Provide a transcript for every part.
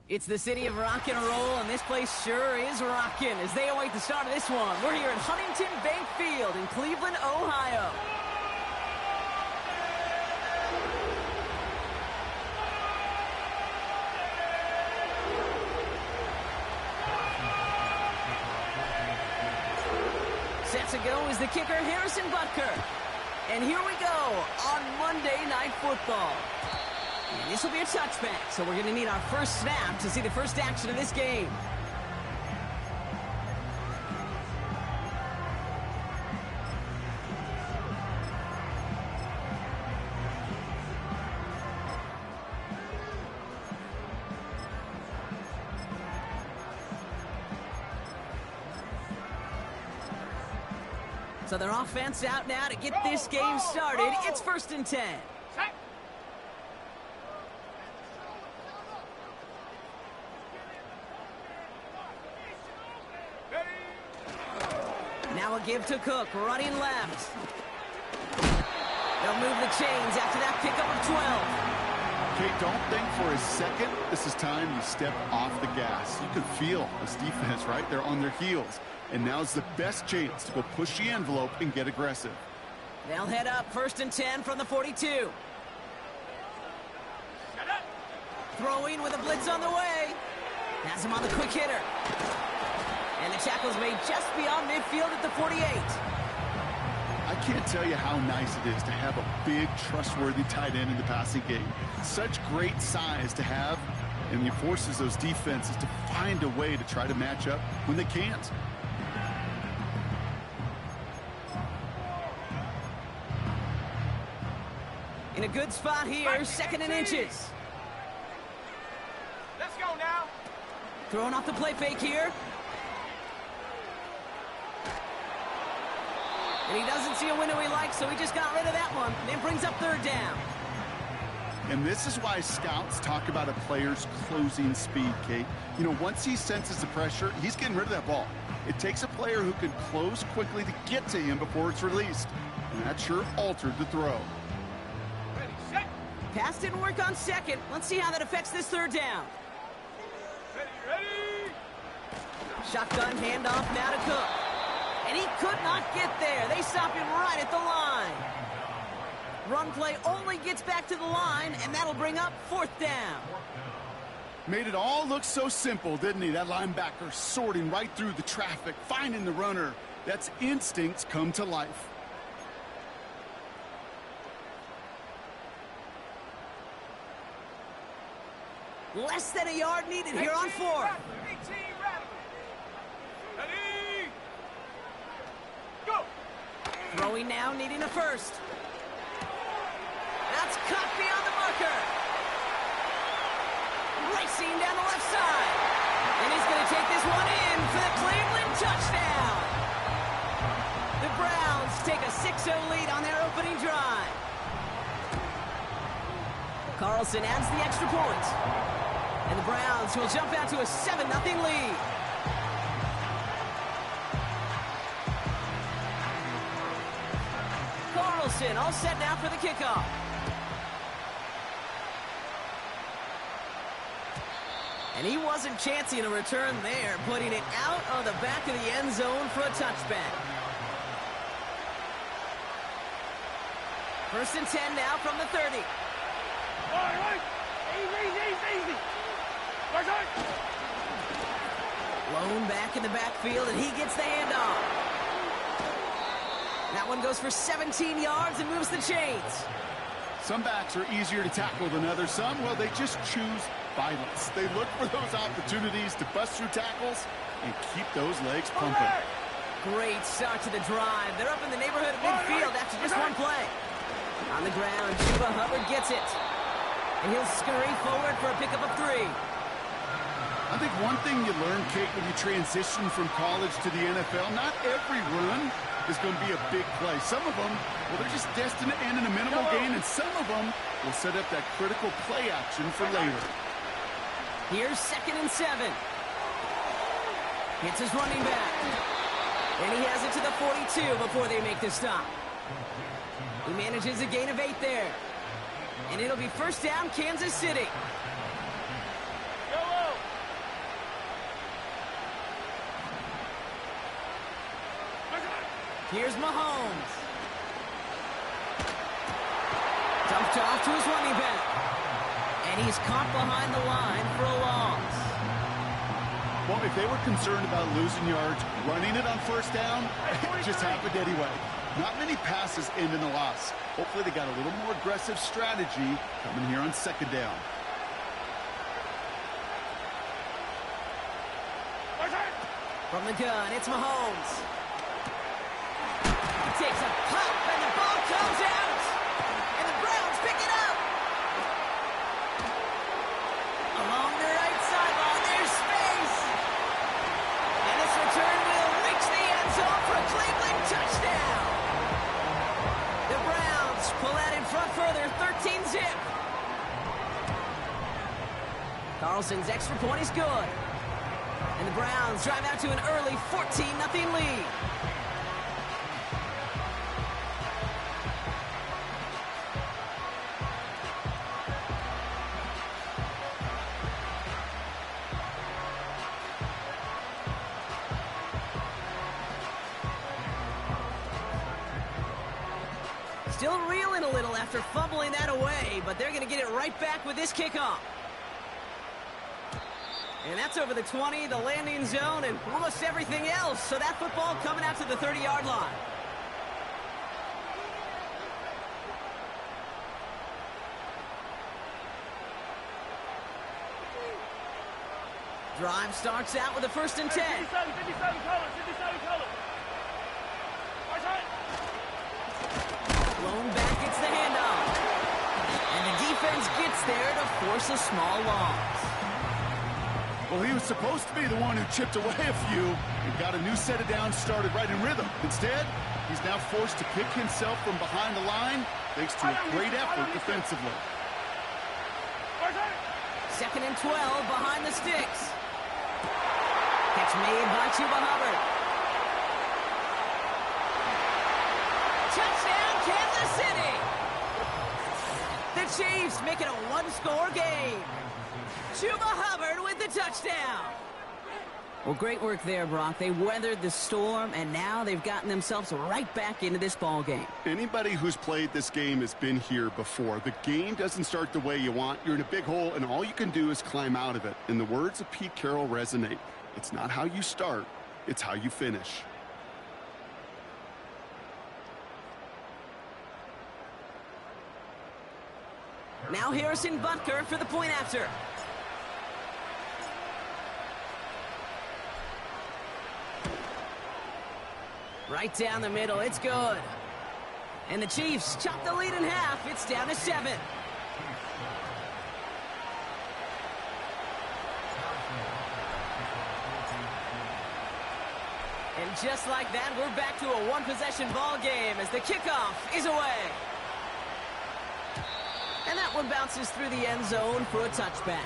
It's the city of rock and roll, and this place sure is rocking as they await the start of this one. We're here at Huntington Bank Field in Cleveland, Ohio. Set to go is the kicker, Harrison Butker. And here we go on Monday Night Football. And this will be a touchback, so we're going to need our first snap to see the first action of this game. So their offense out now to get this game started. It's 1st and 10. Now a give to Cook, running left. They'll move the chains after that pickup of 12. Okay, don't think for a second this is time you step off the gas. You can feel this defense, right? They're on their heels. And now's the best chance to go push the envelope and get aggressive. They'll head up 1st and 10 from the 42. Throwing with a blitz on the way. Has him on the quick hitter. And the tackle's made just beyond midfield at the 48. I can't tell you how nice it is to have a big, trustworthy tight end in the passing game. Such great size to have, and it forces those defenses to find a way to try to match up when they can't. In a good spot here, 2nd and inches. Let's go now. Throwing off the play fake here. And he doesn't see a window he likes, so he just got rid of that one. And then brings up 3rd down. And this is why scouts talk about a player's closing speed, Kate. You know, once he senses the pressure, he's getting rid of that ball. It takes a player who can close quickly to get to him before it's released. And that sure altered the throw. Ready, set. Pass didn't work on 2nd. Let's see how that affects this 3rd down. Ready. Shotgun handoff now to Cook. And he could not get there. They stop him right at the line. Run play only gets back to the line, and that'll bring up 4th down. Made it all look so simple, didn't he? That linebacker sorting right through the traffic, finding the runner. That's instincts come to life. Less than a yard needed here on 4th. Ready. Go. Throwing now, needing a 1st. That's cut beyond the marker. Racing down the left side. And he's going to take this one in for the Cleveland touchdown. The Browns take a 6-0 lead on their opening drive. Carlson adds the extra point. And the Browns will jump out to a 7-0 lead. Carlson all set now for the kickoff. And he wasn't chancing a return there, putting it out of the back of the end zone for a touchback. 1st and 10 now from the 30. All right. Easy. Right. Lone back in the backfield, and he gets the handoff. That one goes for 17 yards and moves the chains. Some backs are easier to tackle than others. Some, well, they just choose violence. They look for those opportunities to bust through tackles and keep those legs pumping. Great start to the drive. They're up in the neighborhood of midfield after just one play. On the ground, Chuba Hubbard gets it. And he'll scurry forward for a pickup of 3. I think one thing you learn, Kate, when you transition from college to the NFL, not every run is going to be a big play. Some of them, well, they're just destined to end in a minimal gain, and some of them will set up that critical play action for later. Here's 2nd and 7. Hits his running back. And he has it to the 42 before they make the stop. He manages a gain of 8 there. And it'll be 1st down, Kansas City. Go. Here's Mahomes. Dumped off to his running back. And he's caught behind the line for a loss. Well, if they were concerned about losing yards, running it on first down, it just happened anyway. Not many passes end in a loss. Hopefully they got a little more aggressive strategy coming here on second down. From the gun, it's Mahomes. He takes a pop, and the ball comes out. And the Browns pick it up. Along the right sideline, there's space. And this return will reach the end zone for a Cleveland touchdown. The Browns pull that in front further, 13-zip. Carlson's extra point is good. And the Browns drive out to an early 14-0 lead. Still reeling a little after fumbling that away, but they're going to get it right back with this kickoff. And that's over the 20, the landing zone, and almost everything else. So that football coming out to the 30-yard line. Drive starts out with a 1st and 10. 57 colors. Blown back gets the handoff. And the defense gets there to force a small loss. Well, he was supposed to be the one who chipped away a few and got a new set of downs started right in rhythm. Instead, he's now forced to pick himself from behind the line thanks to a great effort defensively. 2nd and 12 behind the sticks. Catch made by Chuba Hubbard. Touchdown, Kansas City! The Chiefs make it a one-score game. Chuba Hubbard with the touchdown. Well, great work there, Brock. They weathered the storm, and now they've gotten themselves right back into this ball game. Anybody who's played this game has been here before. The game doesn't start the way you want. You're in a big hole, and all you can do is climb out of it. And the words of Pete Carroll resonate. It's not how you start, it's how you finish. Now Harrison Butker for the point after. Right down the middle, it's good. And the Chiefs chop the lead in half. It's down to 7. And just like that, we're back to a one-possession ball game as the kickoff is away. And that one bounces through the end zone for a touchback.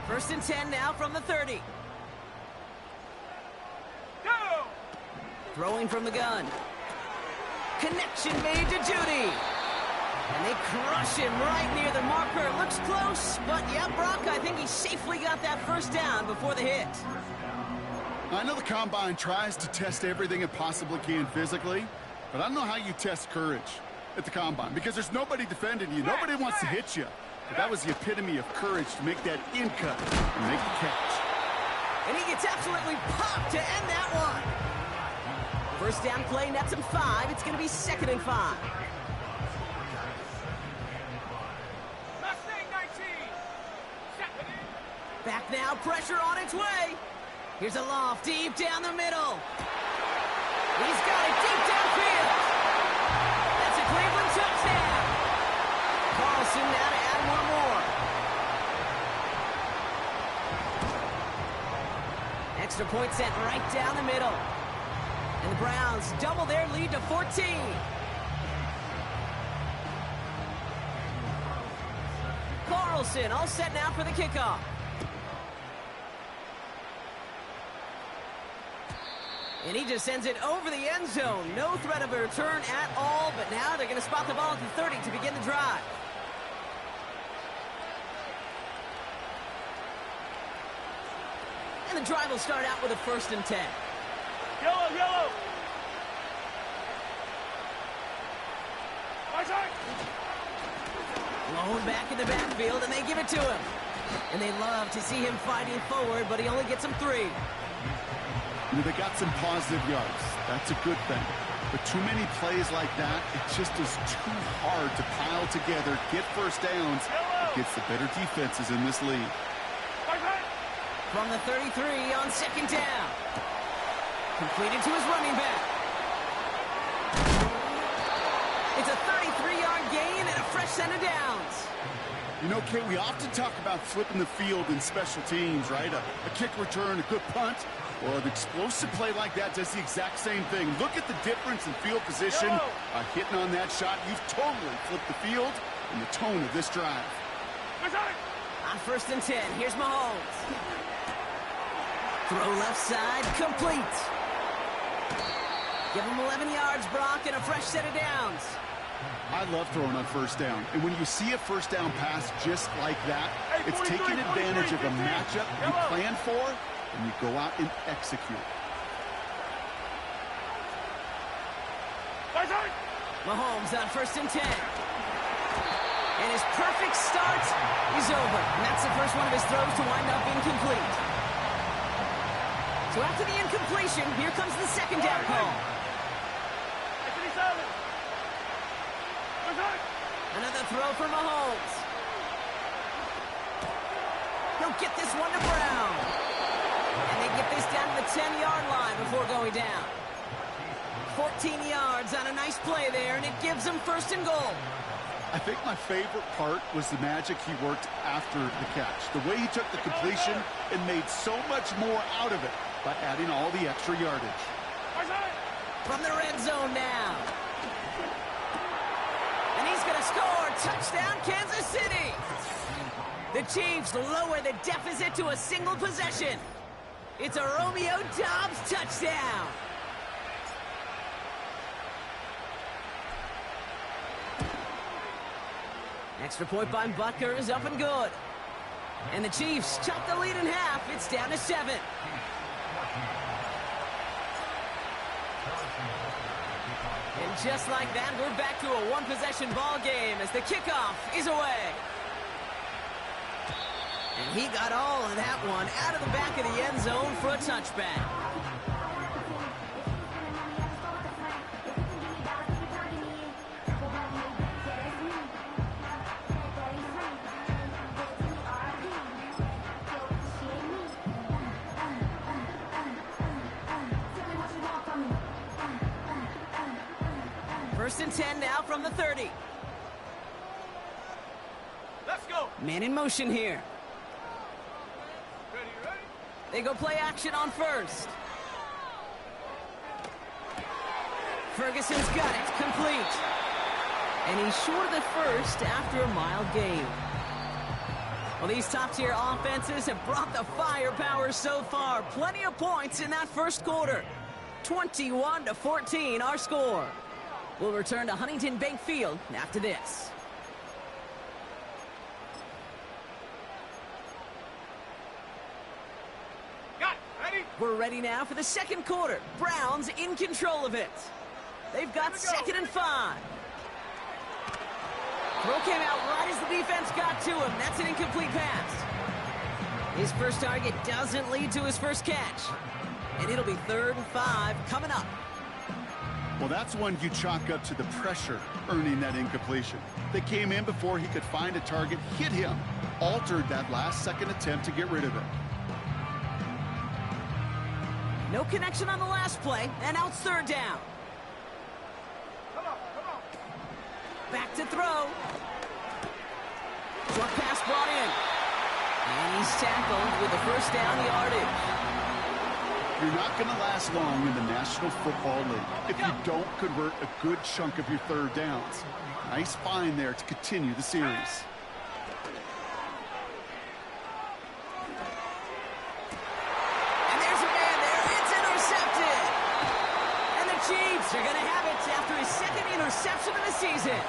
First and 10 now from the 30. Go! Throwing from the gun. Connection made to Judy. And they crush him right near the marker. Looks close, but yeah, Brock, I think he safely got that first down before the hit. I know the Combine tries to test everything it possibly can physically, but I don't know how you test courage at the Combine because there's nobody defending you. Nobody wants to hit you. But that was the epitome of courage to make that in cut and make the catch. And he gets absolutely popped to end that one. First down play, nets him 5. It's going to be 2nd and 5. Back now, pressure on its way. Here's a loft deep down the middle. He's got it deep downfield. That's a Cleveland touchdown. Carlson now to add one more. Extra point sent right down the middle. And the Browns double their lead to 14. Carlson all set now for the kickoff. And he just sends it over the end zone. No threat of a return at all, but now they're going to spot the ball at the 30 to begin the drive. And the drive will start out with a 1st and 10. Yellow, yellow. My side. Blown back in the backfield, and they give it to him. And they love to see him fighting forward, but he only gets them 3. They got some positive yards. That's a good thing. But too many plays like that, it just is too hard to pile together, get first downs against the better defenses in this league. From the 33 on 2nd down. Completed to his running back. It's a 33-yard gain and a fresh set of downs. You know, Kate, we often talk about flipping the field in special teams, right? A kick return, a good punt. Well, an explosive play like that does the exact same thing. Look at the difference in field position. Hitting on that shot, you've totally flipped the field and the tone of this drive. On 1st and 10, here's Mahomes. Throw left side, complete. Give him 11 yards, Brock, and a fresh set of downs. I love throwing on 1st down. And when you see a 1st down pass just like that, it's taking advantage of a matchup you planned for, and you go out and execute. Mahomes on 1st and 10. And his perfect start is over. And that's the first one of his throws to wind up incomplete. So after the incompletion, here comes the 2nd down call. Another throw for Mahomes. He'll get this one to Brown. And they get this down to the 10-yard line before going down. 14 yards on a nice play there, and it gives them 1st and goal. I think my favorite part was the magic he worked after the catch. The way he took the completion and made so much more out of it by adding all the extra yardage. From the red zone now. And he's going to score. Touchdown, Kansas City. The Chiefs lower the deficit to a single possession. It's a Romeo Doubs touchdown. Extra point by Butker is up and good. And the Chiefs chop the lead in half. It's down to 7. And just like that, we're back to a one-possession ball game as the kickoff is away. And he got all of that one out of the back of the end zone for a touchback. First and 10 now from the 30. Let's go. Man in motion here. Ready? They go play action on 1st. Ferguson's got it, complete. And he's short of the 1st after a mild gain. Well, these top-tier offenses have brought the firepower so far. Plenty of points in that 1st quarter. 21-14, our score. We'll return to Huntington Bank Field after this. Got it. Ready? We're ready now for the 2nd quarter. Browns in control of it. They've got 2nd and 5. Throw came out right as the defense got to him. That's an incomplete pass. His first target doesn't lead to his first catch. And it'll be 3rd and 5 coming up. Well, that's one you chalk up to the pressure earning that incompletion. They came in before he could find a target, hit him, altered that last-second attempt to get rid of it. No connection on the last play, and now it's 3rd down. Come on. Back to throw. Short pass brought in. And he's tackled with the 1st down yardage. You're not going to last long in the National Football League if you don't convert a good chunk of your 3rd downs. Nice find there to continue the series. And there's a man there. It's intercepted. Chiefs are going to have it after his second interception of the season.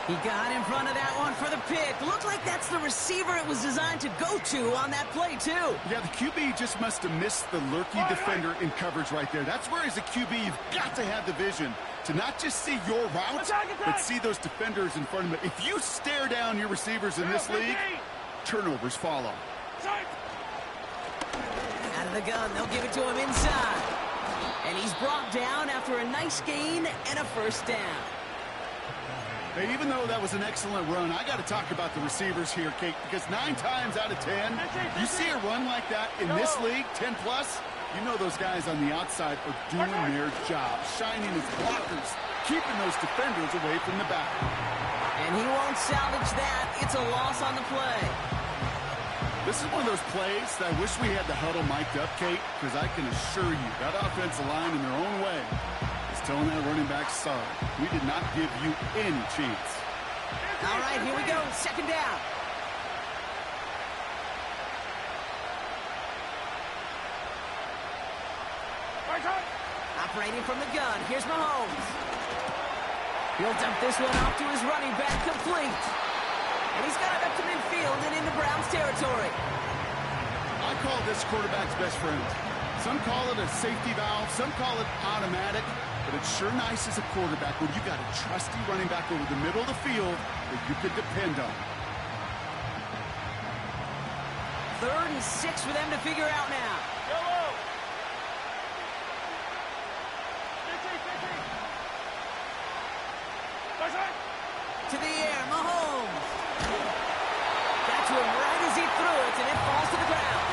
He got in front of that one for the pick. Looked like that's the receiver it was designed to go to on that play, too. Yeah, the QB just must have missed the lurky defender in coverage right there. That's where, as a QB, you've got to have the vision to not just see your route, but see those defenders in front of you. If you stare down your receivers in this league, turnovers follow. Out of the gun, they'll give it to him inside. And he's brought down after a nice gain and a first down. Hey, even though that was an excellent run, I got to talk about the receivers here, Kate, because 9 times out of 10, you see a run like that in this league, 10+, you know those guys on the outside are doing their job, shining as blockers, keeping those defenders away from the back. And he won't salvage that. It's a loss on the play. This is one of those plays that I wish we had the huddle mic'd up, Kate, because I can assure you that offensive line in their own way is telling that running back, sorry, we did not give you any chance. All right, here we go. Second down. Operating from the gun. Here's Mahomes. He'll dump this one off to his running back, complete. And he's got it up to midfield and into Browns territory. I call this quarterback's best friend. Some call it a safety valve, some call it automatic, but it's sure nice as a quarterback when you got a trusty running back over the middle of the field that you can depend on. 3rd and 6 for them to figure out now. Yellow. 50. To the air, Mahomes. Got to him right as he threw it, and it falls to the ground.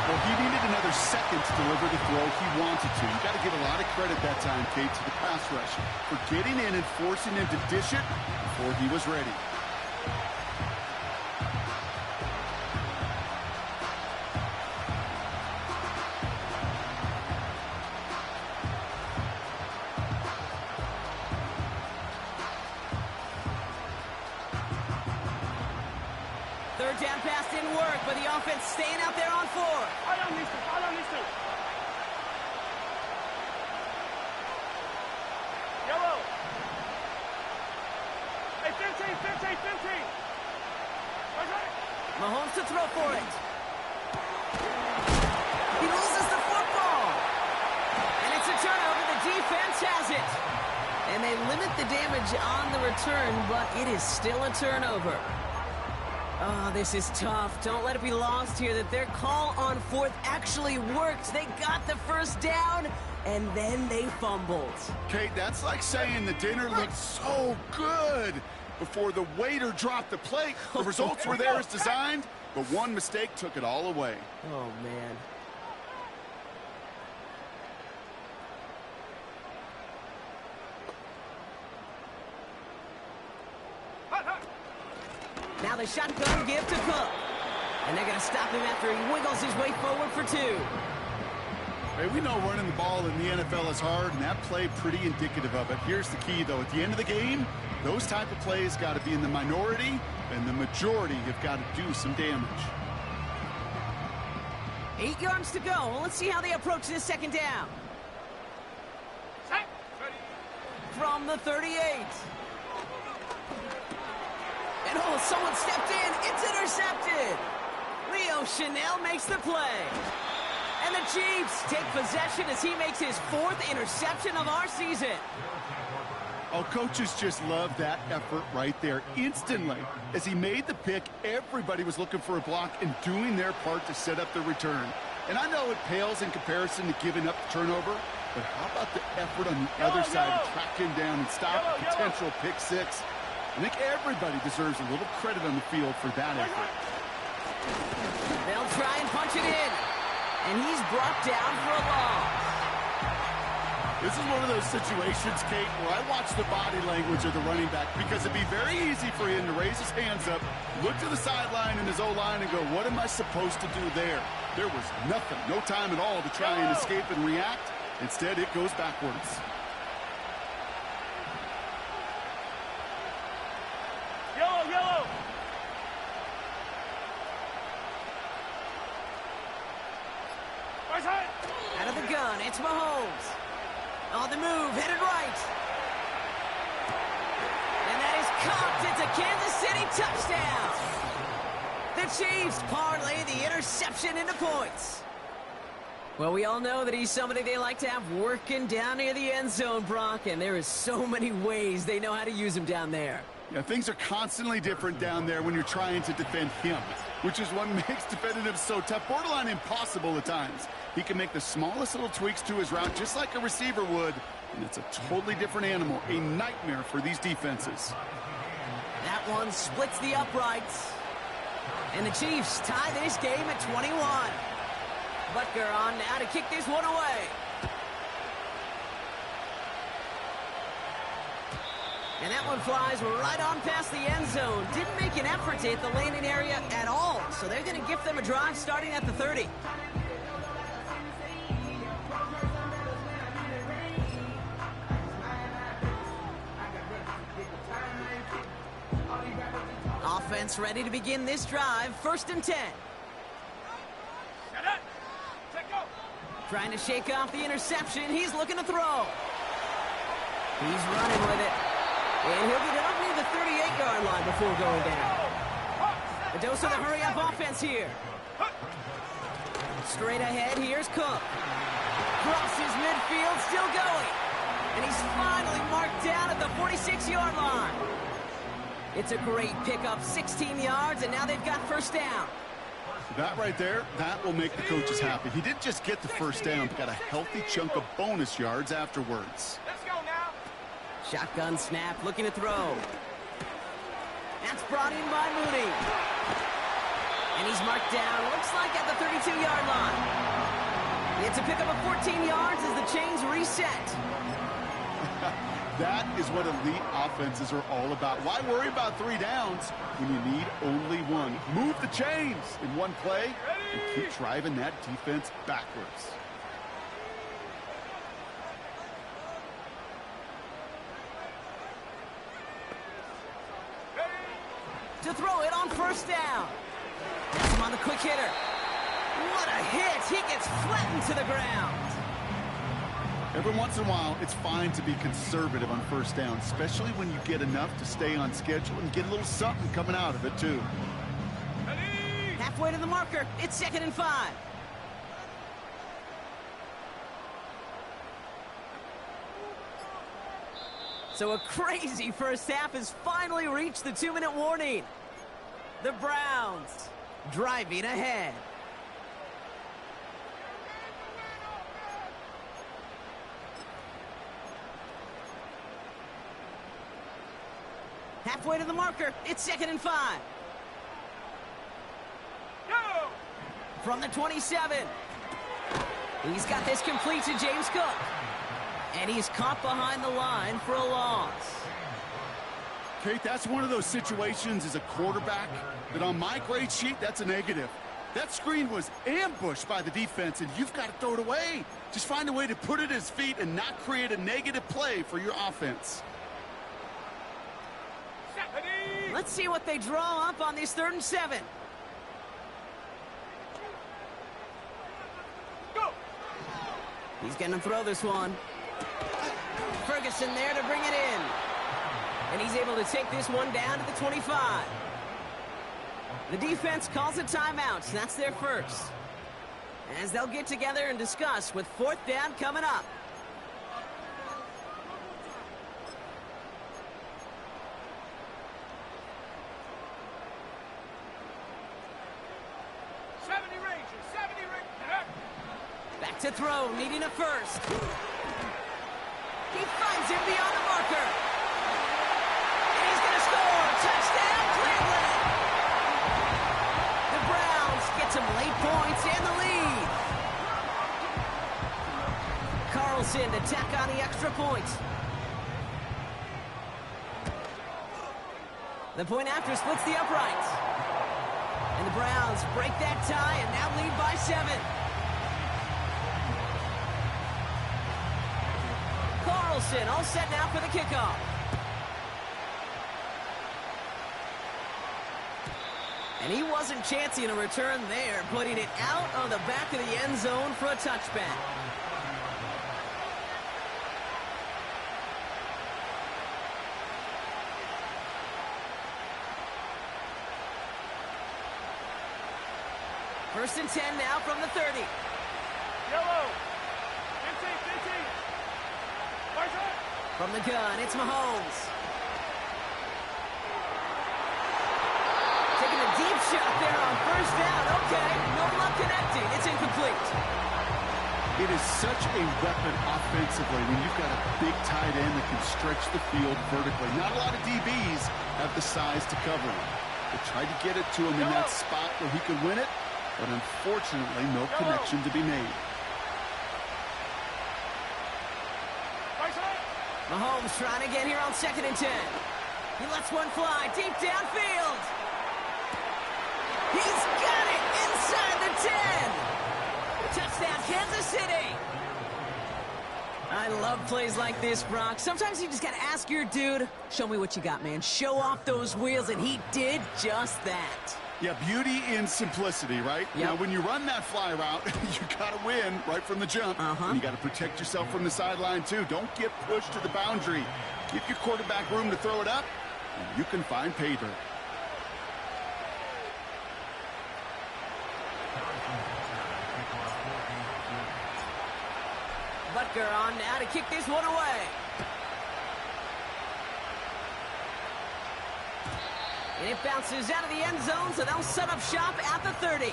Well, he needed another second to deliver the throw he wanted to. You got to give a lot of credit that time, Kate, to the pass rush for getting in and forcing him to dish it before he was ready. Third down pass didn't work, but the offense staying out there on 4. Yellow. Hey, 15. Mahomes to throw for it. He loses the football. And it's a turnover. The defense has it. And they limit the damage on the return, but it is still a turnover. Oh, this is tough. Don't let it be lost here that their call on 4th actually worked. They got the first down, and then they fumbled. Kate, that's like saying the dinner looked so good before the waiter dropped the plate. The results were there as designed, but one mistake took it all away. Oh, man. Now the shotgun give to Cook. And they're going to stop him after he wiggles his way forward for 2. Hey, we know running the ball in the NFL is hard, and that play pretty indicative of it. Here's the key, though. At the end of the game, those type of plays got to be in the minority, and the majority have got to do some damage. 8 yards to go. Well, let's see how they approach this second down. Set. Ready. From the 38. And oh, someone stepped in. It's intercepted. Leo Chanel makes the play. And the Chiefs take possession as he makes his 4th interception of our season. Oh, coaches just love that effort right there. Instantly, as he made the pick, everybody was looking for a block and doing their part to set up the return. And I know it pales in comparison to giving up the turnover, but how about the effort on the other side to track him down and stop a potential pick 6? I think everybody deserves a little credit on the field for that effort. They'll try and punch it in. And he's brought down for a loss. This is one of those situations, Kate, where I watch the body language of the running back because it'd be very easy for him to raise his hands up, look to the sideline in his O-line and go, what am I supposed to do there? There was nothing, no time at all to try and escape and react. Instead, it goes backwards. Yellow. Out of the gun, it's Mahomes. On the move, headed right. And that is caught. It's a Kansas City touchdown. The Chiefs parlay the interception into points. Well, we all know that he's somebody they like to have working down near the end zone, Brock, and there is so many ways they know how to use him down there. Yeah, things are constantly different down there when you're trying to defend him, which is what makes defending him so tough, borderline impossible at times. He can make the smallest little tweaks to his route just like a receiver would, and it's a totally different animal, a nightmare for these defenses. That one splits the uprights. And the Chiefs tie this game at 21. Butker on now to kick this one away. And that one flies right on past the end zone. Didn't make an effort to hit the landing area at all. So they're going to gift them a drive starting at the 30. Offense ready to begin this drive. 1st and 10. Trying to shake off the interception. He's looking to throw. He's running with it. And he'll get it up near the 38-yard line before going down. A dose of the hurry-up offense here. Straight ahead, here's Cook. Crosses midfield, still going. And he's finally marked down at the 46-yard line. It's a great pickup, 16 yards, and now they've got 1st down. That right there, that will make the coaches happy. He didn't just get the 1st down, but got a healthy chunk of bonus yards afterwards. Let's go now. Shotgun snap, looking to throw. That's brought in by Mooney. And he's marked down, looks like at the 32-yard line. It's a pickup of 14 yards as the chains reset. That is what elite offenses are all about. Why worry about 3 downs when you need only 1? Move the chains in one play and keep driving that defense backwards. To throw it on 1st down. Gets him on the quick hitter. What a hit. He gets flattened to the ground. Every once in a while, it's fine to be conservative on 1st down, especially when you get enough to stay on schedule and get a little something coming out of it, too. Halfway to the marker. It's 2nd and 5. So a crazy first half has finally reached the 2-minute warning. The Browns driving ahead. Halfway to the marker. It's 2nd and 5. Go! From the 27. He's got this complete to James Cook. And he's caught behind the line for a loss. Kate, that's one of those situations as a quarterback that on my grade sheet, that's a negative. That screen was ambushed by the defense, and you've got to throw it away. Just find a way to put it at his feet and not create a negative play for your offense. Let's see what they draw up on this 3rd and 7. Go! He's going to throw this one. Ferguson there to bring it in. And he's able to take this one down to the 25. The defense calls a timeout. That's their first. As they'll get together and discuss with 4th down coming up. Back to throw, needing a first. He finds him beyond the marker. And he's going to score. Touchdown, Cleveland. The Browns get some late points and the lead. Carlson to tack on the extra point. The point after splits the uprights. And the Browns break that tie and now lead by 7. Carlson all set now for the kickoff. And he wasn't chancing a return there, putting it out on the back of the end zone for a touchback. First and 10 now from the 30. Yellow. 15, 15. Marshall. From the gun, it's Mahomes. Taking a deep shot there on first down. Okay, no luck connecting. It's incomplete. It is such a weapon offensively when you've got a big tight end that can stretch the field vertically. Not a lot of DBs have the size to cover him. They tried to get it to him in that spot where he could win it, but unfortunately, no connection to be made. Mahomes trying to get here on second and 10. He lets one fly deep downfield. He's got it inside the 10. Touchdown, Kansas City. I love plays like this, Brock. Sometimes you just got to ask your dude, show me what you got, man. Show off those wheels, and he did just that. Yeah, beauty in simplicity, right? Yep. Now, when you run that fly route, you got to win right from the jump. And you got to protect yourself from the sideline, too. Don't get pushed to the boundary. Give your quarterback room to throw it up, and you can find pay dirt. Butker on now to kick this one away. And it bounces out of the end zone, so they'll set up shop at the 30.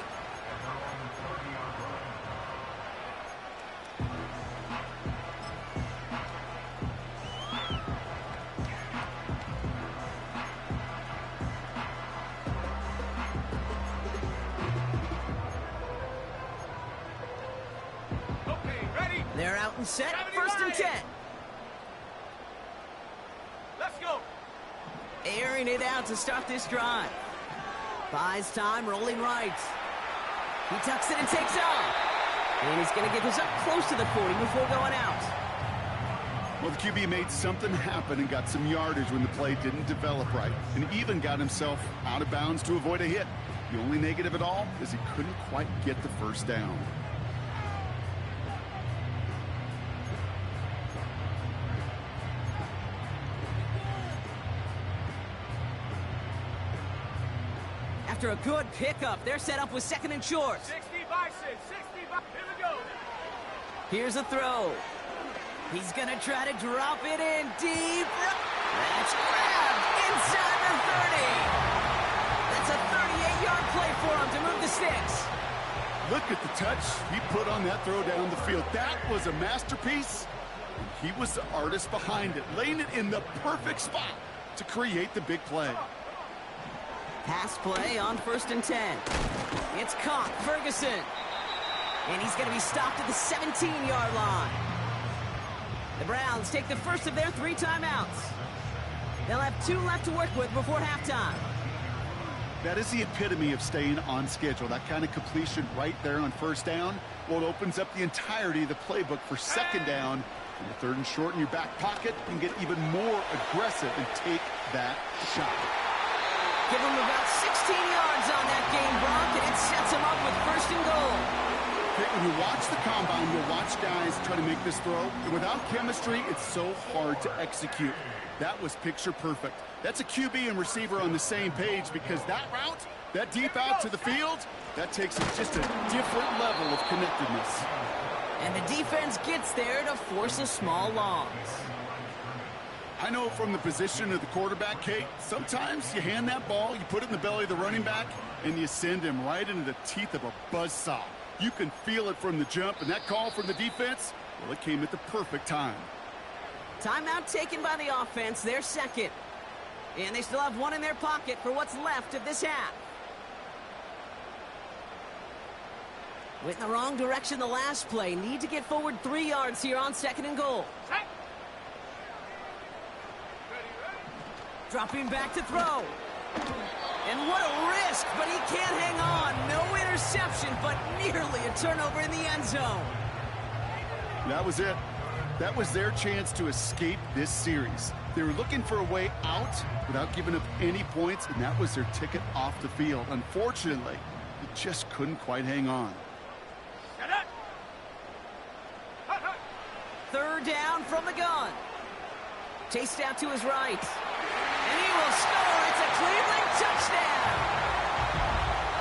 They're out and set. First and 10. Let's go. Airing it out to start this drive. Buys time, rolling right. He tucks it and takes off. And he's going to get this up close to the 40 before going out. Well, the QB made something happen and got some yardage when the play didn't develop right, and even got himself out of bounds to avoid a hit. The only negative at all is he couldn't quite get the first down. After a good pickup, they're set up with second and short. 60 by 6, 60 by... Here we go. Here's a throw. He's going to try to drop it in deep. That's grabbed inside the 30. That's a 38-yard play for him to move the sticks. Look at the touch he put on that throw down the field. That was a masterpiece. He was the artist behind it, laying it in the perfect spot to create the big play. Pass play on first and 10. It's caught, Ferguson. And he's going to be stopped at the 17-yard line. The Browns take the first of their 3 timeouts. They'll have 2 left to work with before halftime. That is the epitome of staying on schedule. That kind of completion right there on first down. Well, it opens up the entirety of the playbook for second down. And the third and short in your back pocket can get even more aggressive and take that shot. Give him about 16 yards on that game, Brock, and it sets him up with first and goal. Okay, when you watch the combine, you'll watch guys try to make this throw. And without chemistry, it's so hard to execute. That was picture perfect. That's a QB and receiver on the same page because that route, that deep out to the field, that takes just a different level of connectedness. And the defense gets there to force a small loss. I know from the position of the quarterback, Kate, sometimes you hand that ball, you put it in the belly of the running back, and you send him right into the teeth of a buzzsaw. You can feel it from the jump, and that call from the defense, well, it came at the perfect time. Timeout taken by the offense, their second. And they still have 1 in their pocket for what's left of this half. Went in the wrong direction the last play. Need to get forward 3 yards here on second and goal. Set. Dropping back to throw. And what a risk, but he can't hang on. No interception, but nearly a turnover in the end zone. That was it. That was their chance to escape this series. They were looking for a way out without giving up any points, and that was their ticket off the field. Unfortunately, they just couldn't quite hang on. Third down from the gun. Chased out to his right. And he will score. It's a Cleveland touchdown.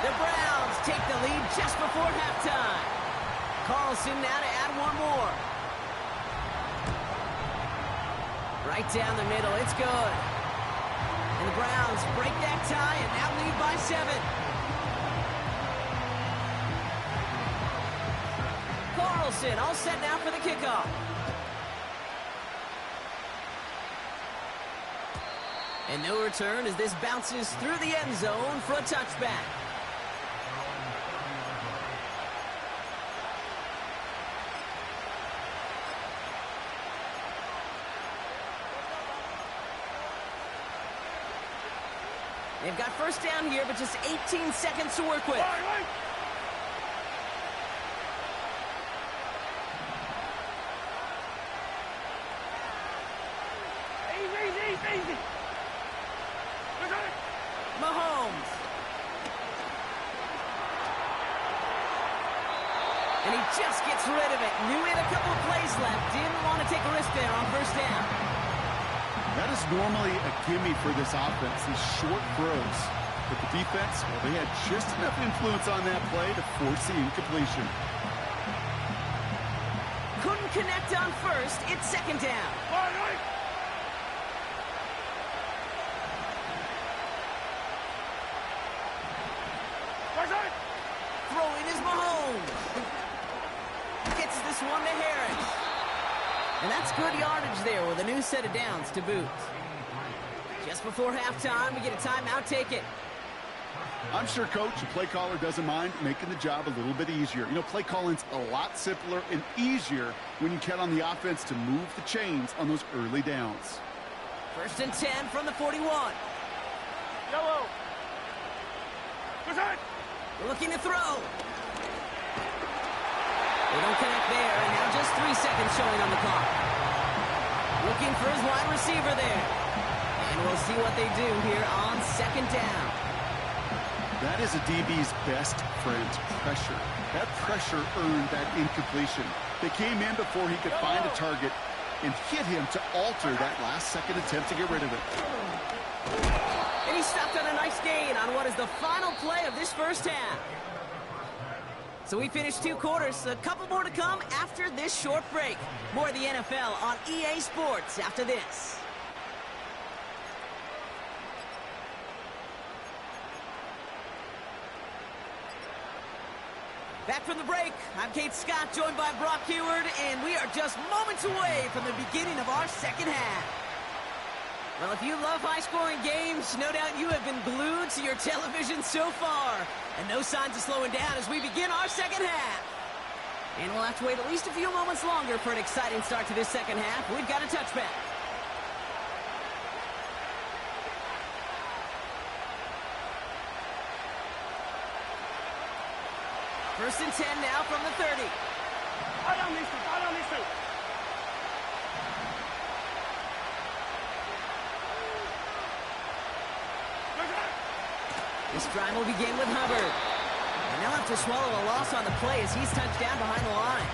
The Browns take the lead just before halftime. Carlson now to add one more. Right down the middle, it's good. And the Browns break that tie and now lead by 7. Carlson all set now for the kickoff. And no return as this bounces through the end zone for a touchback. They've got first down here, but just 18 seconds to work with. Right. Easy. Mahomes. And he just gets rid of it. Knew he had a couple of plays left. Didn't want to take a risk there on first down. That is normally a gimme for this offense, these short throws. But the defense, well, they had just enough influence on that play to force the incompletion. Couldn't connect on first. It's second down. Right. Throwing is Mahomes. Gets this one to Harris. And that's good yardage there with a new set of downs to boot. Just before halftime, we get a timeout. Take it. I'm sure Coach, the play caller, doesn't mind making the job a little bit easier. You know, play calling's a lot simpler and easier when you count on the offense to move the chains on those early downs. First and 10 from the 41. Yellow. Looking to throw. They don't connect there, and now just 3 seconds showing on the clock. Looking for his wide receiver there. And we'll see what they do here on second down. That is a DB's best friend, pressure. That pressure earned that incompletion. They came in before he could find a target and hit him to alter that last-second attempt to get rid of it. And he stopped on a nice gain on what is the final play of this first half. So we finished 2 quarters. A couple more to come after this short break. More of the NFL on EA Sports after this. Back from the break, I'm Kate Scott, joined by Brock Huard, and we are just moments away from the beginning of our second half. Well, if you love high-scoring games, no doubt you have been glued to your television so far. And no signs of slowing down as we begin our second half. And we'll have to wait at least a few moments longer for an exciting start to this second half. We've got a touchback. First and 10 now from the 30. I don't need to. This drive will begin with Hubbard. And they'll have to swallow a loss on the play as he's touched down behind the line.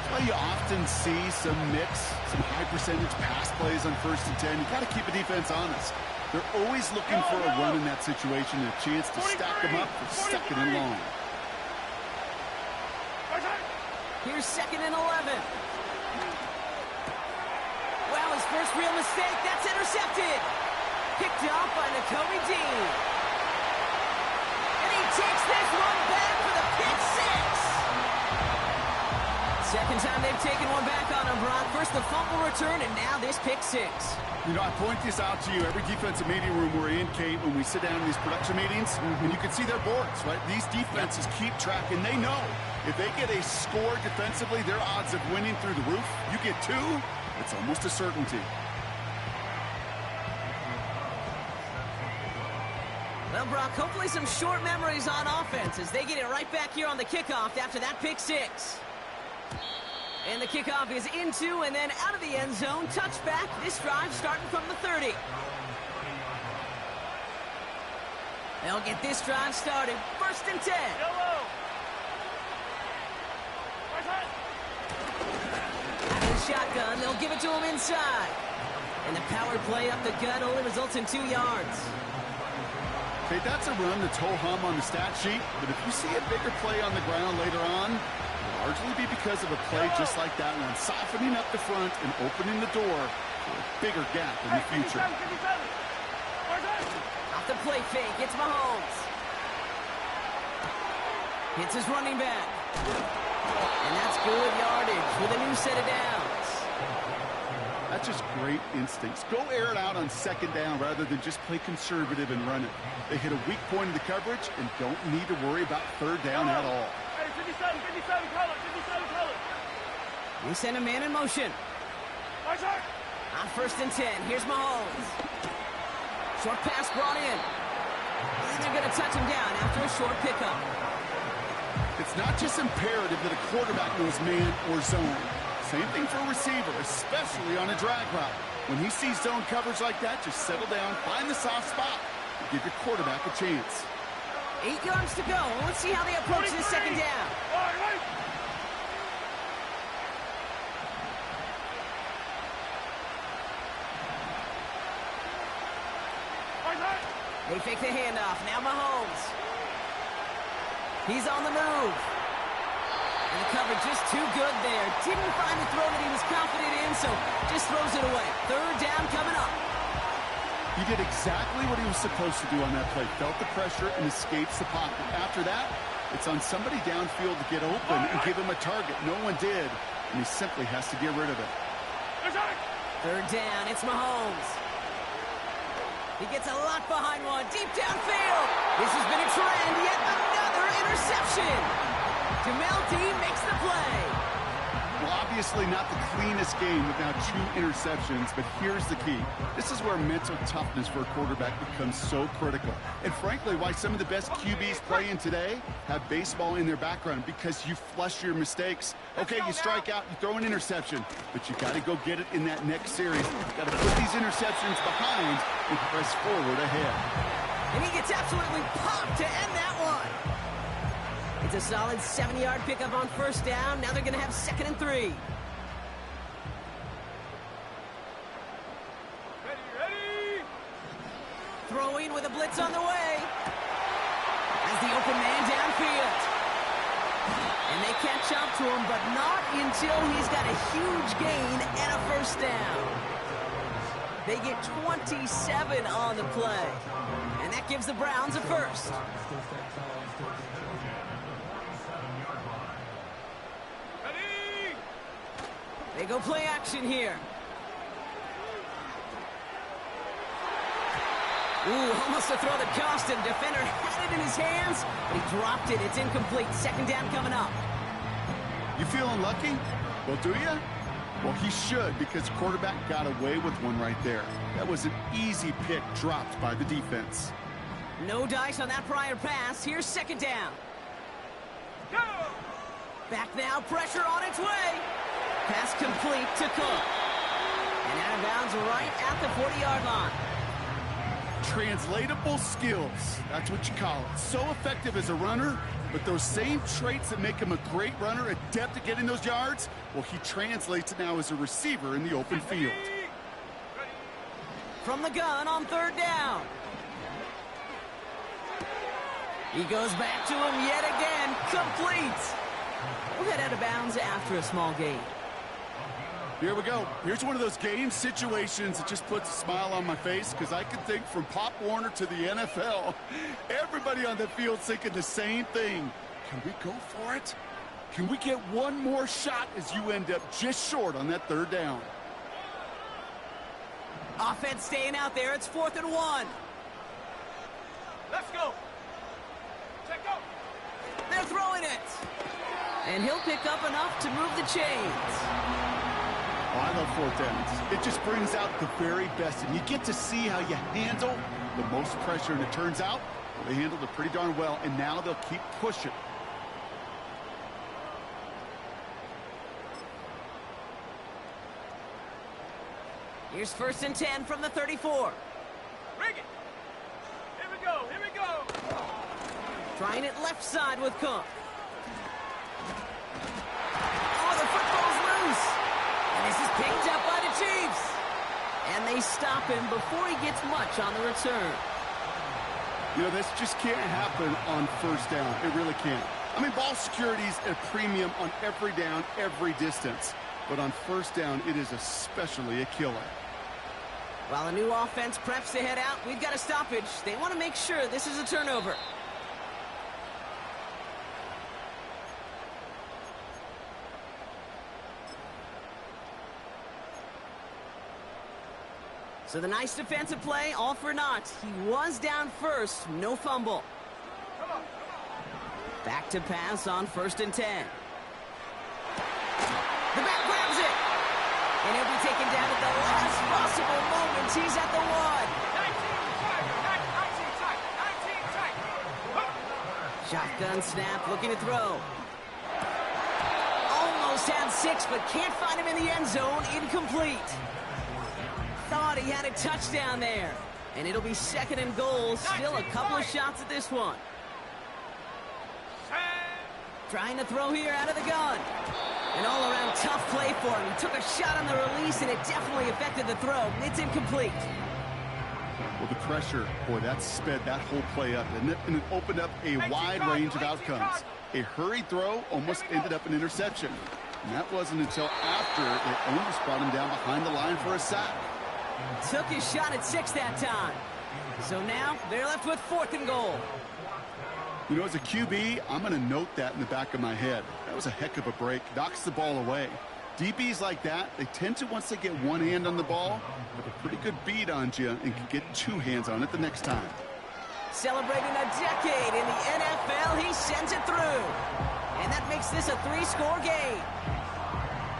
Well, you often see some high-percentage pass plays on first and 10. You've got to keep a defense honest. They're always looking for a run in that situation and a chance to stack them up for second and long. Here's second and 11. Well, his first real mistake. That's intercepted. Picked off by Nakobe Dean. And he takes this one back for the pick six. Second time they've taken one back on him, Brock. First the fumble return, and now this pick six. You know, I point this out to you every defensive meeting room we're in, Kate, when we sit down in these production meetings, and you can see their boards, right? These defenses keep track, and they know if they get a score defensively, their odds of winning through the roof. You get 2, it's almost a certainty. Well, Brock, hopefully some short memories on offense as they get it right back here on the kickoff after that pick six. And the kickoff is into and then out of the end zone. Touchback. This drive starting from the 30. They'll get this drive started. First and 10. Yellow. Out of the shotgun, they'll give it to him inside. And the power play up the gut only results in 2 yards. Okay, that's a run that's ho-hum on the stat sheet, but if you see a bigger play on the ground later on, it'll largely be because of a play just like that one, softening up the front and opening the door for a bigger gap in the future. Off the play fake, it's Mahomes. Hits his running back. And that's good yardage with a new set of downs. That's just great instincts. Go air it out on second down rather than just play conservative and run it. They hit a weak point in the coverage and don't need to worry about third down at all. Hey, 57, color. We send a man in motion. On 1st and 10, here's Mahomes. Short pass brought in. And they're going to touch him down after a short pickup. It's not just imperative that a quarterback knows man or zone. Same thing for a receiver, especially on a drag route. When he sees zone coverage like that, just settle down, find the soft spot, and give your quarterback a chance. 8 yards to go. Let's see how they approach this second down. They fake the handoff. Now Mahomes. He's on the move. And the coverage just too good there. Didn't find the throw that he was confident in, so just throws it away. Third down coming up. He did exactly what he was supposed to do on that play. Felt the pressure and escapes the pocket. After that, it's on somebody downfield to get open and give him a target. No one did, and he simply has to get rid of it. Third down, it's Mahomes. He gets a lot behind one, deep downfield. This has been a trend, yet another interception. Jamel Dean makes the play. Well, obviously not the cleanest game with now 2 interceptions, but here's the key. This is where mental toughness for a quarterback becomes so critical. And frankly, why some of the best QBs playing today have baseball in their background, because you flush your mistakes. Okay, you strike out, you throw an interception, but you got to go get it in that next series. Got to put these interceptions behind and press forward ahead. And he gets absolutely popped to end that one. It's a solid 7-yard pickup on 1st down. Now they're going to have 2nd and 3. Ready. Throwing with a blitz on the way. As the open man downfield. And they catch up to him, but not until he's got a huge gain and a 1st down. They get 27 on the play. And that gives the Browns a 1st. They go play action here. Ooh, almost a throw that cost him. Defender had it in his hands, but he dropped it. It's incomplete. 2nd down coming up. You feeling lucky? Well, do you? Well, he should, because quarterback got away with one right there. That was an easy pick dropped by the defense. No dice on that prior pass. Here's 2nd down. Go! Back now, pressure on its way. Pass complete to Cook. And out of bounds right at the 40-yard line. Translatable skills, that's what you call it. So effective as a runner, but those same traits that make him a great runner, adept at getting those yards, well, he translates it now as a receiver in the open field. From the gun on 3rd down. He goes back to him yet again. Complete. We'll head out of bounds after a small gain. Here we go. Here's one of those game situations that just puts a smile on my face, because I can think from Pop Warner to the NFL, everybody on the field's thinking the same thing. Can we go for it? Can we get one more shot as you end up just short on that 3rd down? Offense staying out there. It's 4th and 1. Let's go. Check go. They're throwing it. And he'll pick up enough to move the chains. Oh, I love 4th downs. It just brings out the very best, and you get to see how you handle the most pressure, and it turns out they handled it pretty darn well, and now they'll keep pushing. Here's 1st and 10 from the 34. Bring it. Here we go. Here we go. Trying it left side with Cook. Oh, the football's loose. And this is picked up by the Chiefs. And they stop him before he gets much on the return. You know, this just can't happen on first down. It really can't. I mean, ball security is a premium on every down, every distance. But on first down, it is especially a killer. While the new offense preps to head out, we've got a stoppage. They want to make sure this is a turnover. So the nice defensive play, all for naught. He was down first, no fumble. Back to pass on 1st and 10. The back grabs it. And he'll be taken down at the last possible moment. He's at the 1. Shotgun snap, looking to throw. Almost had 6, but can't find him in the end zone. Incomplete. Thought he had a touchdown there. And it'll be 2nd and goal. Still a couple of shots at this one. Trying to throw here out of the gun. An all-around tough play for him. He took a shot on the release, and it definitely affected the throw. It's incomplete. Well, the pressure, boy, that sped that whole play up, didn't it? And it opened up a wide range of outcomes. A hurried throw almost ended up an interception. And that wasn't until after it almost brought him down behind the line for a sack. Took his shot at 6 that time. So now they're left with 4th and goal. You know, as a QB, I'm going to note that in the back of my head. That was a heck of a break. Knocks the ball away. DBs like that, they tend to, once they get one hand on the ball, have a pretty good beat on you and can get 2 hands on it the next time. Celebrating a decade in the NFL, he sends it through. And that makes this a 3-score game.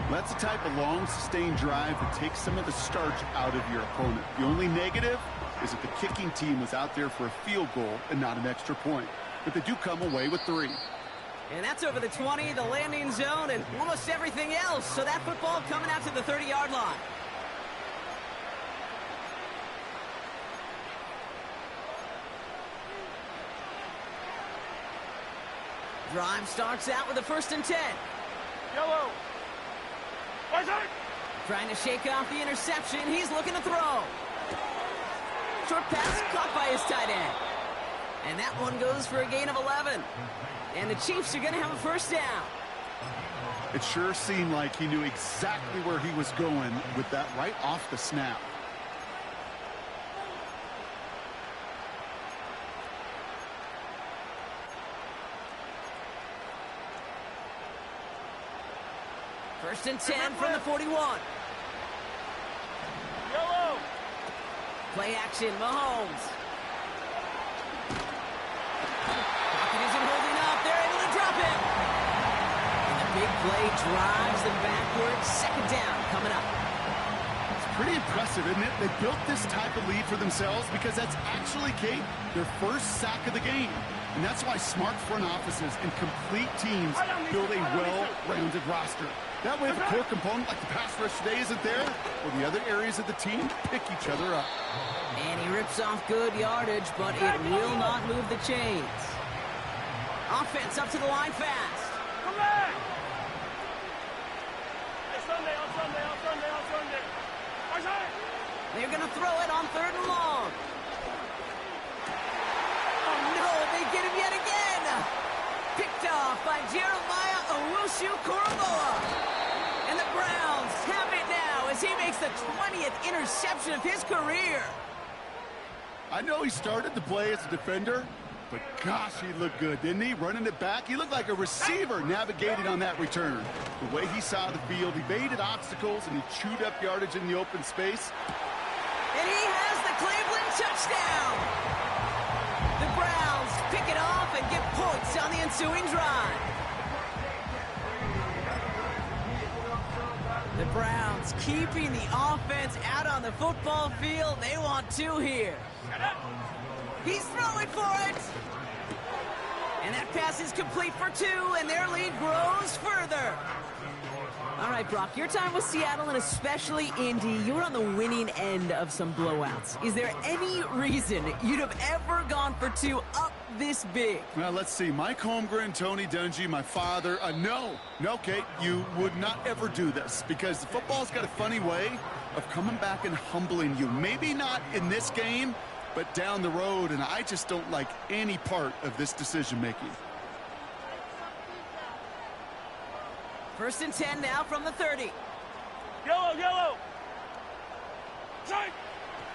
That's the type of long, sustained drive that takes some of the starch out of your opponent. The only negative is that the kicking team was out there for a field goal and not an extra point. But they do come away with 3. And that's over the 20, the landing zone, and almost everything else. So that football coming out to the 30-yard line. Drive starts out with a 1st and 10. Yellow. Trying to shake off the interception. He's looking to throw. Short pass caught by his tight end. And that one goes for a gain of 11. And the Chiefs are going to have a 1st down. It sure seemed like he knew exactly where he was going with that right off the snap. First and 10 from the 41. Yellow. Play action, Mahomes. Pocket isn't holding up. They're able to drop it. And the big play drives them backwards. 2nd down coming up. It's pretty impressive, isn't it? They built this type of lead for themselves because that's actually, Kate, their first sack of the game. And that's why smart front offices and complete teams build a well-rounded roster. That way, if a core component like the pass rush today isn't there, well, the other areas of the team pick each other up. And he rips off good yardage, but it will not move the chains. Offense up to the line fast. Come back. Sunday, on Sunday, on Sunday, on Sunday. They're going to throw it on 3rd and long. Oh, no, they get him yet again. Picked off by Jeremiah Owusu-Koramoah. And the Browns have it now as he makes the 20th interception of his career. I know he started to play as a defender, but gosh, he looked good, didn't he? Running it back, he looked like a receiver navigating on that return. The way he saw the field, he baited obstacles and he chewed up yardage in the open space. And he has the Cleveland touchdown. The Browns pick it off and get points on the ensuing drive. The Browns keeping the offense out on the football field. They want 2 here. He's throwing for it. And that pass is complete for 2, and their lead grows further. All right, Brock, your time with Seattle and especially Indy, you were on the winning end of some blowouts. Is there any reason you'd have ever gone for 2 up this big? Well, let's see. Mike Holmgren, Tony Dungy, my father. No, Kate, you would not ever do this because football's got a funny way of coming back and humbling you. Maybe not in this game, but down the road, and I just don't like any part of this decision-making. 1st and 10 now from the 30. Yellow, yellow. Strike.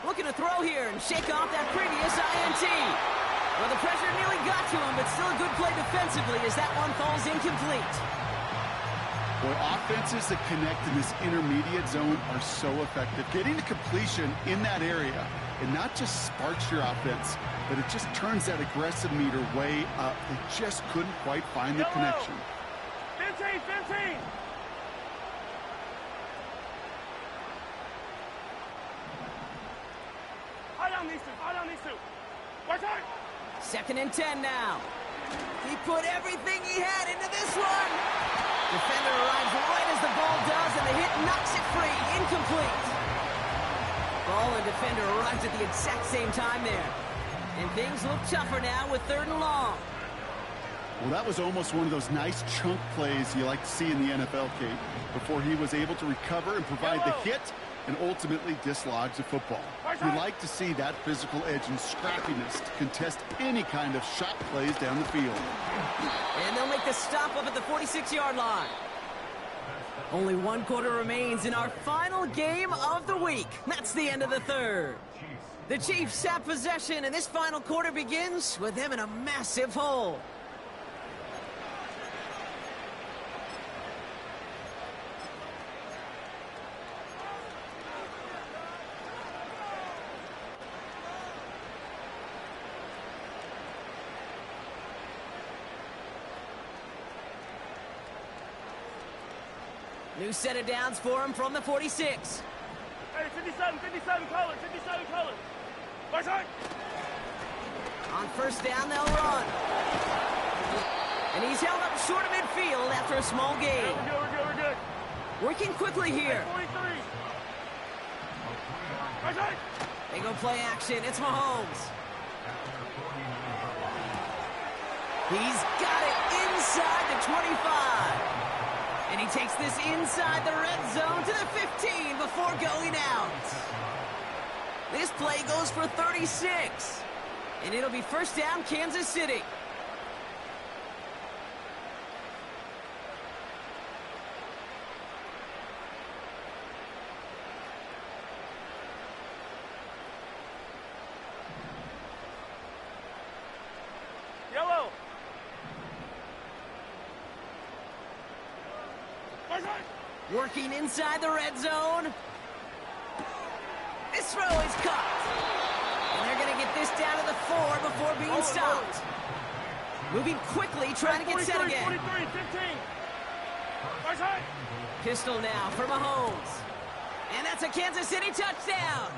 Looking to throw here and shake off that previous INT. Well, the pressure nearly got to him, but still a good play defensively as that one falls incomplete. Boy, offenses that connect in this intermediate zone are so effective. Getting to completion in that area, it not just sparks your offense, but it just turns that aggressive meter way up. They just couldn't quite find the connection. 15, 15. High down these two. Watch out. 2nd and 10 now. He put everything he had into this one. Defender arrives right as the ball does, and the hit knocks it free. Incomplete. Ball and defender arrives at the exact same time there. And things look tougher now with 3rd and long. Well, that was almost one of those nice chunk plays you like to see in the NFL, Kate, before he was able to recover and provide the hit and ultimately dislodge the football. You like to see that physical edge and scrappiness to contest any kind of shot plays down the field. And they'll make the stop up at the 46-yard line. Only 1 quarter remains in our final game of the week. That's the end of the 3rd. The Chiefs have possession, and this final quarter begins with them in a massive hole. New set of downs for him from the 46. Hey, 57 colors. Watch out. On 1st down, they'll run. And he's held up short of midfield after a small gain. We're good. Working quickly here. 43. Watch out. They go play action. It's Mahomes. He's got it inside the 25. And he takes this inside the red zone to the 15 before going out. This play goes for 36. And it'll be 1st down, Kansas City. Yellow. Working inside the red zone. This throw is caught. And they're going to get this down to the 4 before being stopped. Moving quickly, trying to get set again. 43, 15. Pistol now for Mahomes. And that's a Kansas City touchdown.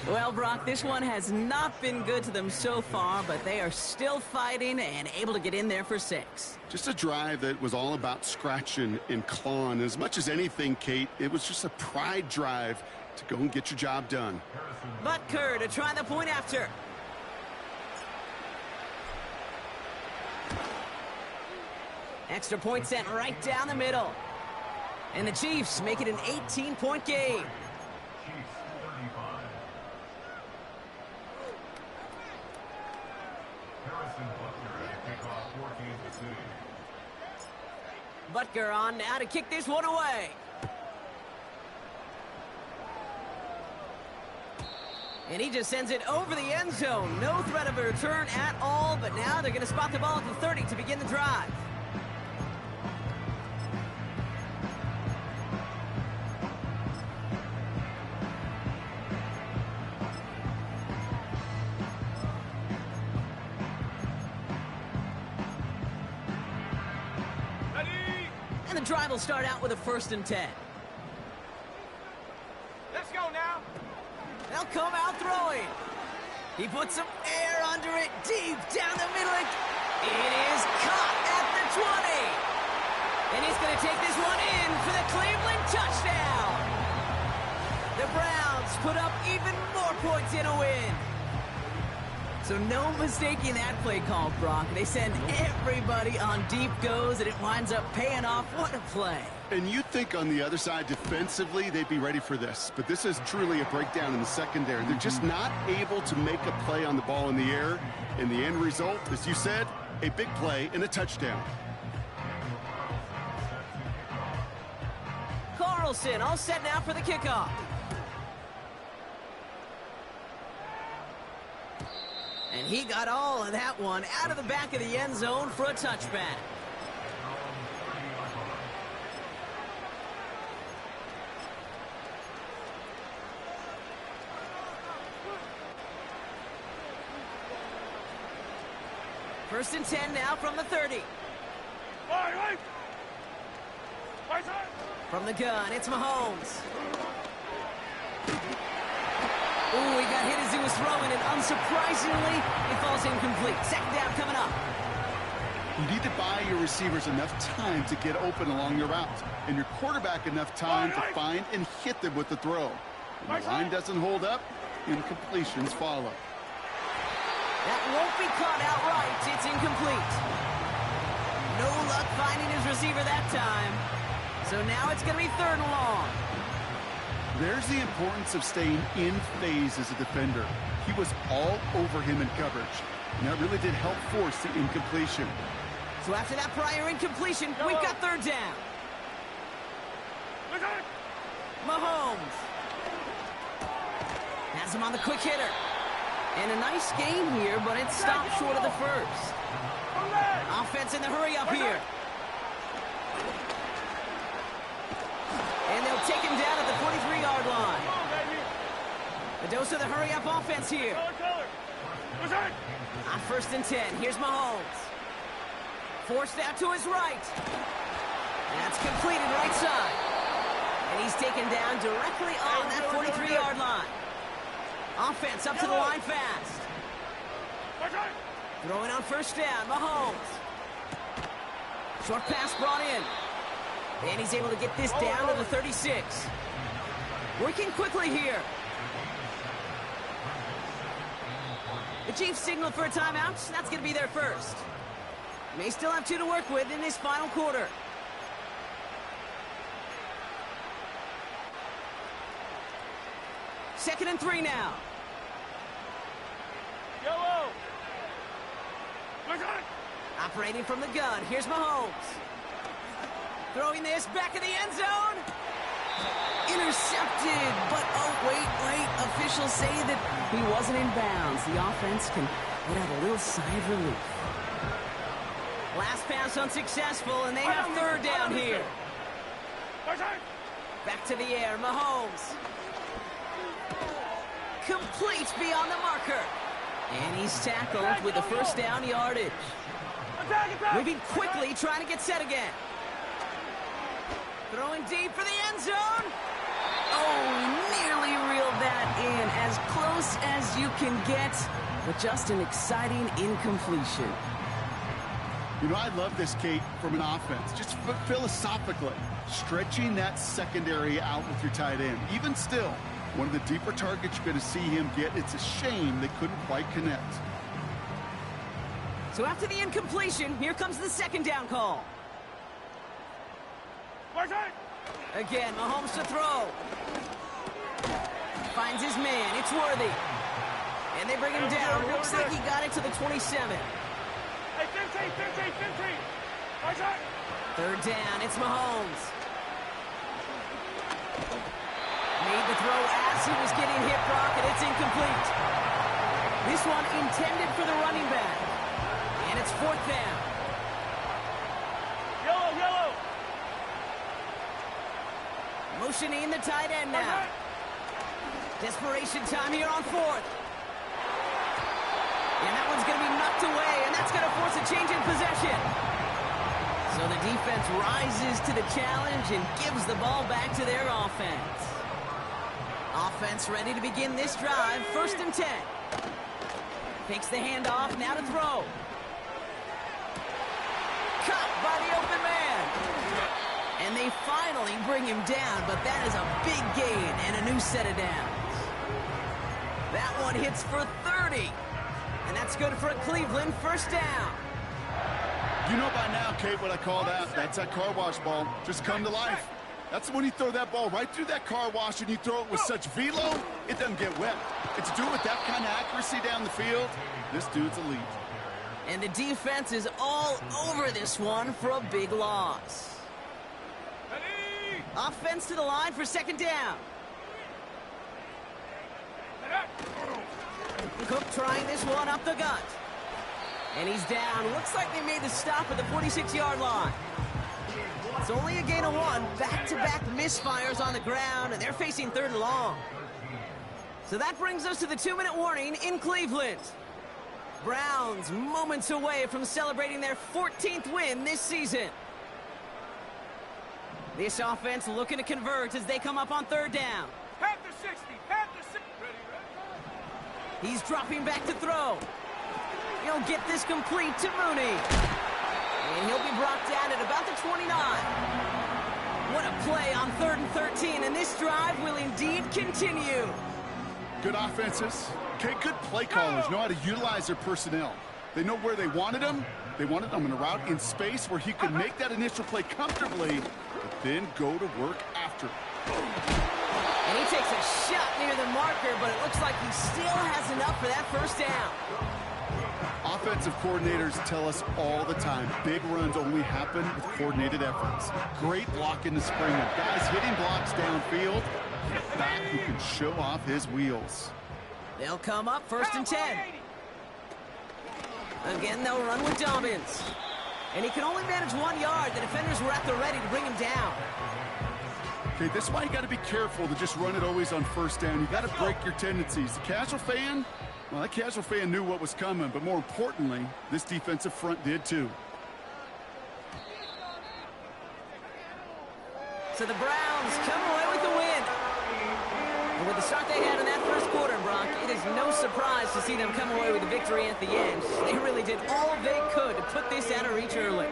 Well, Brock, this one has not been good to them so far, but they are still fighting and able to get in there for 6. Just a drive that was all about scratching and clawing. As much as anything, Kate, it was just a pride drive to go and get your job done. Butker to try the point after. Extra point sent right down the middle. And the Chiefs make it an 18-point game. Butker on now to kick this one away. And he just sends it over the end zone. No threat of a return at all, but now they're going to spot the ball at the 30 to begin the drive. And the drive will start out with a 1st and 10. Let's go now. They'll come out throwing. He puts some air under it deep down the middle. It is caught at the 20. And he's going to take this one in for the Cleveland touchdown. The Browns put up even more points in a win. So no mistaking that play call, Brock. They send everybody on deep goes, and it winds up paying off. What a play. And you'd think on the other side, defensively, they'd be ready for this. But this is truly a breakdown in the secondary. They're just not able to make a play on the ball in the air. And the end result, as you said, a big play and a touchdown. Carlson all set now for the kickoff. And he got all of that one out of the back of the end zone for a touchback. First and 10 now from the 30. From the gun, it's Mahomes. Ooh, he got hit as he was throwing, and unsurprisingly, it falls incomplete. Second down coming up. You need to buy your receivers enough time to get open along your route, and your quarterback enough time to find and hit them with the throw. When the line doesn't hold up, incompletions follow. That won't be caught outright. It's incomplete. No luck finding his receiver that time. So now it's going to be third and long. There's the importance of staying in phase as a defender. He was all over him in coverage, and that really did help force the incompletion. So after that prior incompletion, we've got third down. Mahomes has him on the quick hitter. And a nice game here, but it stopped short of the first. Offense in the hurry up here. And they'll take him down at the 43-yard line. A dose of the hurry-up offense here. On first and 10, here's Mahomes. Forced out to his right. That's completed right side. And he's taken down directly on that 43-yard line. Offense up to the line fast. Throwing on first down, Mahomes. Short pass brought in. And he's able to get this down to the 36. Working quickly here. The Chiefs signal for a timeout. That's going to be their first. May still have 2 to work with in this final quarter. Second and 3 now. Operating from the gun. Here's Mahomes. Throwing this back in the end zone. Intercepted. But, oh, wait. Officials say that he wasn't in bounds. The offense can let out a little sigh of relief. Last pass unsuccessful, and they have third down here. Back to the air. Mahomes. Complete beyond the marker. And he's tackled with the first down yardage. Moving quickly, trying to get set again. Throwing deep for the end zone. Oh, nearly reeled that in. As close as you can get, but just an exciting incompletion. You know, I love this, Kate, from an offense. Just philosophically, stretching that secondary out with your tight end. Even still, one of the deeper targets you're going to see him get. It's a shame they couldn't quite connect. So after the incompletion, here comes the second down call. Again, Mahomes to throw. Finds his man. It's Worthy. And they bring him down. Looks like he got it to the 27. Third down. It's Mahomes. Made the throw as he was getting hit, Brock, and it's incomplete. This one intended for the running back. And it's fourth down. Yellow. Motioning the tight end now. Desperation time here on fourth. And that one's going to be knocked away, and that's going to force a change in possession. So the defense rises to the challenge and gives the ball back to their offense. Offense ready to begin this drive. First and 10. Takes the handoff, now to throw. Caught by the open man. And they finally bring him down, but that is a big gain and a new set of downs. That one hits for 30. And that's good for a Cleveland first down. You know by now, Kate, what I call that. That's that car wash ball. Just come to life. That's when you throw that ball right through that car wash and you throw it with such velo, it doesn't get wet. And to do it with that kind of accuracy down the field, this dude's elite. And the defense is all over this one for a big loss. Ready? Offense to the line for second down. Cook trying this one up the gut. And he's down. Looks like they made the stop at the 46-yard line. It's only a gain of 1. Back-to-back misfires on the ground, and they're facing 3rd and long. So that brings us to the 2-minute warning in Cleveland. Browns moments away from celebrating their 14th win this season. This offense looking to convert as they come up on 3rd down. Panther 60. Panther 60. Ready? He's dropping back to throw. He'll get this complete to Mooney. And he'll be brought down at about the 29. What a play on 3rd and 13, and this drive will indeed continue. Good offenses. Okay, good play callers know how to utilize their personnel. They know where they wanted him. They wanted him in a route in space where he could make that initial play comfortably, but then go to work after. And he takes a shot near the marker, but it looks like he still has enough for that 1st down. Offensive coordinators tell us all the time, big runs only happen with coordinated efforts. Great block in the spring. Guys hitting blocks downfield. A back who can show off his wheels. They'll come up 1st and 10. Again, they'll run with Dobbins. And he can only manage 1 yard. The defenders were at the ready to bring him down. Okay, this is why you got to be careful to just run it always on 1st down. You got to break your tendencies. The casual fan, well, that casual fan knew what was coming, but more importantly, this defensive front did too. So the Browns come away with the win. And with the start they had in that 1st quarter, Brock, it is no surprise to see them come away with a victory at the end. They really did all they could to put this out of reach early.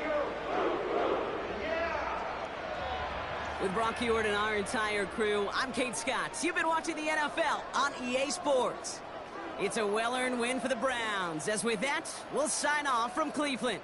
With Brock Huard and our entire crew, I'm Kate Scott. You've been watching the NFL on EA Sports. It's a well-earned win for the Browns. As with that, we'll sign off from Cleveland.